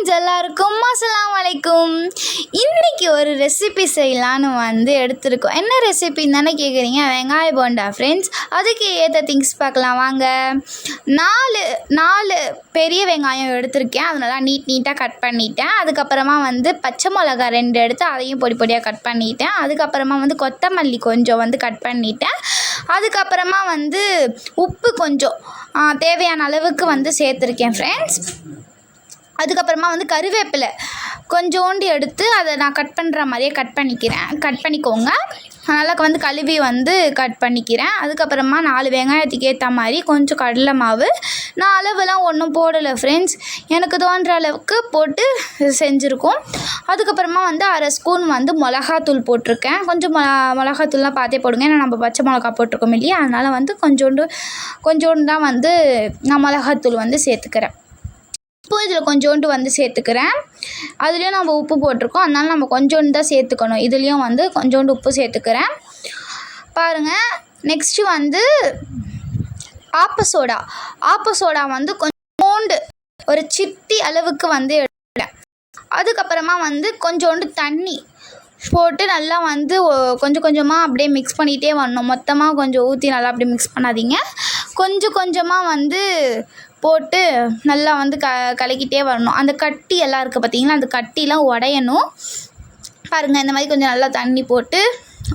Friends எல்லாருக்கும் அஸ்ஸலாமு அலைக்கும். இன்றைக்கி ஒரு ரெசிபி செய்யலான்னு எடுத்துருக்கோம். என்ன ரெசிபின்னு தானே கேட்குறீங்க? வெங்காய போண்டா ஃப்ரெண்ட்ஸ். அதுக்கு ஏற்ற திங்ஸ் பார்க்கலாம் வாங்க. நாலு பெரிய வெங்காயம் எடுத்திருக்கேன். அதனால நீட்டாக கட் பண்ணிட்டேன். அதுக்கப்புறமா பச்சை மிளகா 2 எடுத்து அதையும் பொடி பொடியாக கட் பண்ணிட்டேன். அதுக்கப்புறமா கொத்தமல்லி கொஞ்சம் கட் பண்ணிட்டேன். அதுக்கப்புறமா உப்பு கொஞ்சம் தேவையான அளவுக்கு சேர்த்துருக்கேன் ஃப்ரெண்ட்ஸ். அதுக்கப்புறமா கருவேப்பிலை கொஞ்சோண்டு எடுத்து அதை நான் கட் பண்ணுற மாதிரியே கட் பண்ணிக்கோங்க. நல்லா கழுவி கட் பண்ணிக்கிறேன். அதுக்கப்புறமா 4 வெங்காயத்துக்கு ஏற்ற மாதிரி கொஞ்சம் கடலை மாவு. நான் அளவுலாம் ஒன்றும் போடலை ஃப்ரெண்ட்ஸ், எனக்கு தோன்ற அளவுக்கு போட்டு செஞ்சுருக்கோம். அதுக்கப்புறமா 1/2 ஸ்பூன் மிளகாத்தூள் போட்டிருக்கேன். கொஞ்சம் மிளகாத்தூள்லாம் பார்த்தே போடுங்க, ஏன்னா நம்ம பச்சை மிளகா போட்டிருக்கோம் இல்லையா, அதனால் கொஞ்சோண்டு தான் நான் மிளகாத்தூள் சேர்த்துக்கிறேன். உப்பு இதில் கொஞ்சோண்டு சேர்த்துக்கிறேன். அதுலேயும் நம்ம உப்பு போட்டிருக்கோம், அதனால நம்ம கொஞ்சோண்டு தான் சேர்த்துக்கணும். இதுலேயும் கொஞ்சோண்டு உப்பு சேர்த்துக்கிறேன் பாருங்கள். நெக்ஸ்ட்டு ஆப்ப சோடா கொஞ்சோண்டு ஒரு சிட்டி அளவுக்கு எடுக்கிறேன். அதுக்கப்புறமா கொஞ்சோண்டு தண்ணி போட்டு நல்லா கொஞ்சம் கொஞ்சமாக அப்படியே மிக்ஸ் பண்ணிகிட்டே வரணும். மொத்தமாக கொஞ்சம் ஊற்றி நல்லா அப்படியே மிக்ஸ் பண்ணாதீங்க. கொஞ்சம் கொஞ்சமாக போட்டு நல்லா கலக்கிட்டே வரணும். அந்த கட்டி எல்லாம் இருக்குது பார்த்தீங்களா, அந்த கட்டிலாம் உடையணும் பாருங்கள். இந்த மாதிரி கொஞ்சம் நல்லா தண்ணி போட்டு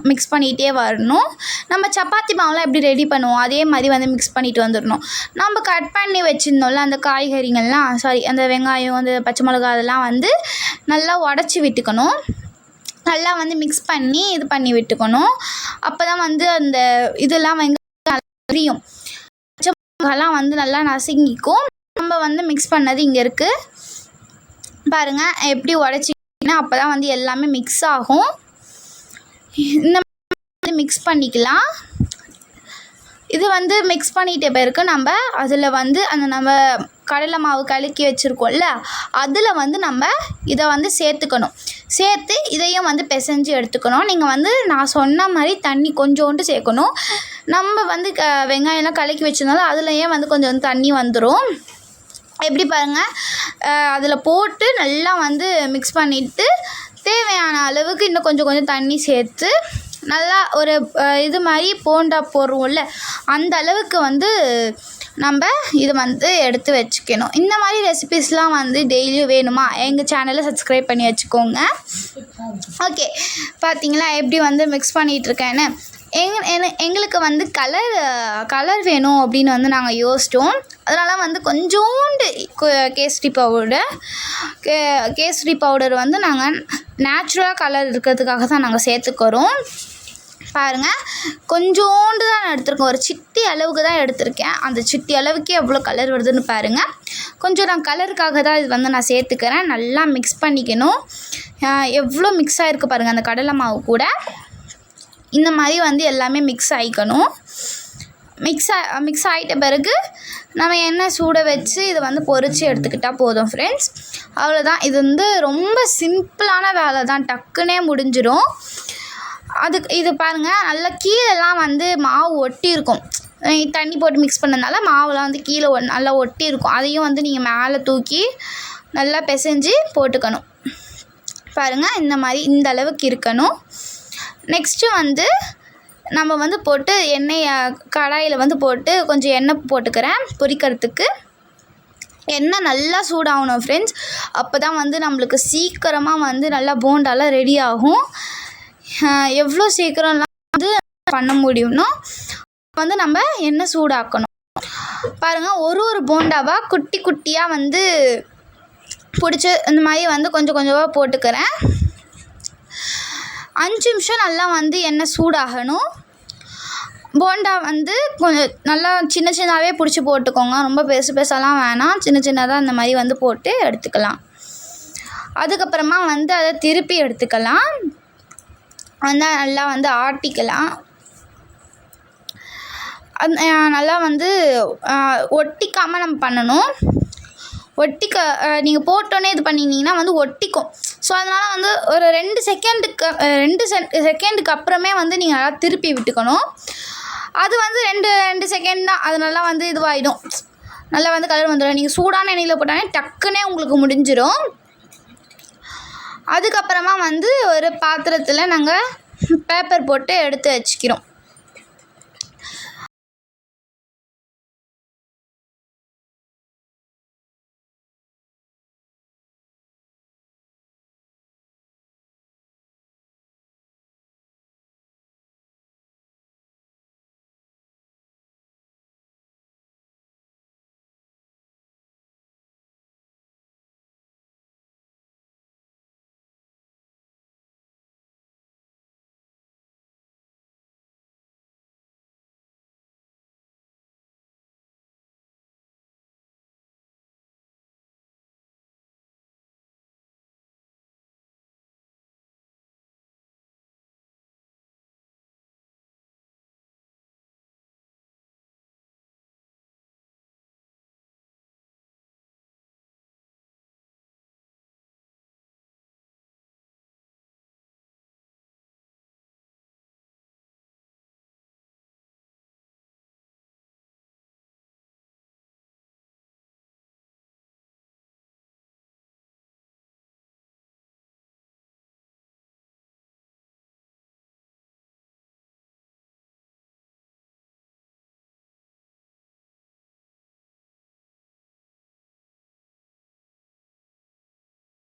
மிக்ஸ் பண்ணிகிட்டே வரணும். நம்ம சப்பாத்தி மாவுலாம் எப்படி ரெடி பண்ணுவோம் அதே மாதிரி மிக்ஸ் பண்ணிட்டு வந்துடணும். நம்ம கட் பண்ணி வச்சுருந்தோம்ல அந்த காய்கறிகள்லாம், அந்த வெங்காயம், அந்த பச்சை மிளகா, அதெல்லாம் நல்லா உடச்சி விட்டுக்கணும். நல்லா மிக்ஸ் பண்ணி இது பண்ணி விட்டுக்கணும். அப்போ தான் அந்த இதெல்லாம் தெரியும். பச்சை மிளகாலாம் நல்லா நசுங்கிக்கும். நம்ம மிக்ஸ் பண்ணது இங்கே இருக்குது பாருங்கள். எப்படி உடச்சிங்கன்னா அப்போ தான் எல்லாமே மிக்ஸ் ஆகும். இந்த மாதிரி மிக்ஸ் பண்ணிக்கலாம். இது மிக்ஸ் பண்ணிட்ட பிறகு நம்ம அதில் அந்த நம்ம கடலை மாவு கலக்கி வச்சுருக்கோம்ல, அதில் நம்ம இதை சேர்த்துக்கணும். சேர்த்து இதையும் பிசைஞ்சு எடுத்துக்கணும். நீங்கள் நான் சொன்ன மாதிரி தண்ணி கொஞ்சோண்டு சேர்க்கணும். நம்ம வெங்காயம்லாம் கலக்கி வச்சுருந்தாலும் அதுலேயே கொஞ்சம் தண்ணி வந்துடும். எப்படி பாருங்கள், அதில் போட்டு நல்லா மிக்ஸ் பண்ணிவிட்டு தேவையான அளவுக்கு இன்னும் கொஞ்சம் தண்ணி சேர்த்து நல்லா ஒரு இது மாதிரி போண்டா போடுறோம்ல, அந்த அளவுக்கு நம்ம இது எடுத்து வச்சுக்கணும். இந்த மாதிரி ரெசிபீஸ்லாம் டெய்லியும் வேணுமா, எங்கள் சேனலை சப்ஸ்கிரைப் பண்ணி வச்சுக்கோங்க. ஓகே, பார்த்தீங்களா எப்படி மிக்ஸ் பண்ணிகிட்ருக்கேன்னு. எங்களுக்கு கலர் வேணும் அப்படின்னு நாங்கள் யோசித்தோம். அதனால் கொஞ்சோண்டு கேசரி பவுடர் நாங்கள் நேச்சுரலாக கலர் இருக்கிறதுக்காக தான் நாங்கள் சேர்த்துக்கிறோம். பாருங்கள், கொஞ்சோண்டு தான் எடுத்திருக்கேன். ஒரு சிட்டி அளவுக்கு தான் எடுத்திருக்கேன். அந்த சிட்டி அளவுக்கே எவ்வளோ கலர் வருதுன்னு பாருங்கள். கொஞ்சம் நான் கலருக்காக தான் இது நான் சேர்த்துக்கிறேன். நல்லா மிக்ஸ் பண்ணிக்கணும். எவ்வளோ மிக்ஸ் ஆகிருக்கு பாருங்கள் அந்த கடலை மாவு கூட. இந்த மாதிரி எல்லாமே மிக்ஸ் ஆகிக்கணும். மிக்ஸ் ஆகிட்ட பிறகு நம்ம எண்ணெய் சூட வச்சு இதை பொரித்து எடுத்துக்கிட்டால் போதும் ஃப்ரெண்ட்ஸ். அவ்வளோதான். இது ரொம்ப சிம்பிளான வேலை தான், டக்குன்னே முடிஞ்சிடும். இது பாருங்கள், நல்லா கீழெல்லாம் மாவு ஒட்டி இருக்கும். தண்ணி போட்டு மிக்ஸ் பண்ணதுனால மாவுலாம் கீழே நல்லா ஒட்டி இருக்கும். அதையும் நீங்கள் மேலே தூக்கி நல்லா பிசைஞ்சு போட்டுக்கணும். பாருங்கள், இந்த மாதிரி இந்த அளவுக்கு இருக்கணும். நெக்ஸ்ட்டு நம்ம போட்டு எண்ணெய் கடாயில் போட்டு கொஞ்சம் எண்ணெய் போட்டுக்கிறேன் பொரிக்கிறதுக்கு. எண்ணெய் நல்லா சூடாகணும் ஃப்ரெண்ட்ஸ். அப்போ தான் நம்மளுக்கு சீக்கிரமாக நல்லா போண்டாலாம் ரெடி ஆகும். எவ்வளோ சீக்கிரம்லாம் பண்ண முடியும்னோ நம்ம எண்ணெய் சூடாக்கணும். பாருங்கள், ஒரு போண்டாவாக குட்டி குட்டியாக பிடிச்சி இந்த மாதிரி கொஞ்சம் கொஞ்சமாக போட்டுக்கிறேன். 5 நிமிஷம் நல்லா எண்ணெய் சூடாகணும். போண்டா கொஞ்சம் நல்லா சின்ன சின்னதாகவே பிடிச்சி போட்டுக்கோங்க. ரொம்ப பெருசாலாம் வேணாம், சின்ன சின்னதாக இந்த மாதிரி போட்டு எடுத்துக்கலாம். அதுக்கப்புறமா அதை திருப்பி எடுத்துக்கலாம். நல்லா ஆட்டிக்கலாம். நல்லா ஒட்டிக்காமல் நம்ம பண்ணணும். நீங்கள் போட்டோன்னே இது பண்ணிங்கன்னா ஒட்டிக்கும். ஸோ அதனால் ஒரு 2 செகண்டுக்கு அப்புறமே நீங்கள் நல்லா திருப்பி விட்டுக்கணும். அது 2 செகண்ட் தான், அது நல்லா இதுவாகிடும். நல்லா வந்து கலர் வந்துடும். நீங்கள் சூடான எண்ணெயில் போட்டாலே டக்குன்னே உங்களுக்கு முடிஞ்சிடும். அதுக்கப்புறமா வந்து ஒரு பாத்திரத்தில் நாங்கள் பேப்பர் போட்டு எடுத்து வச்சுக்கிறோம்.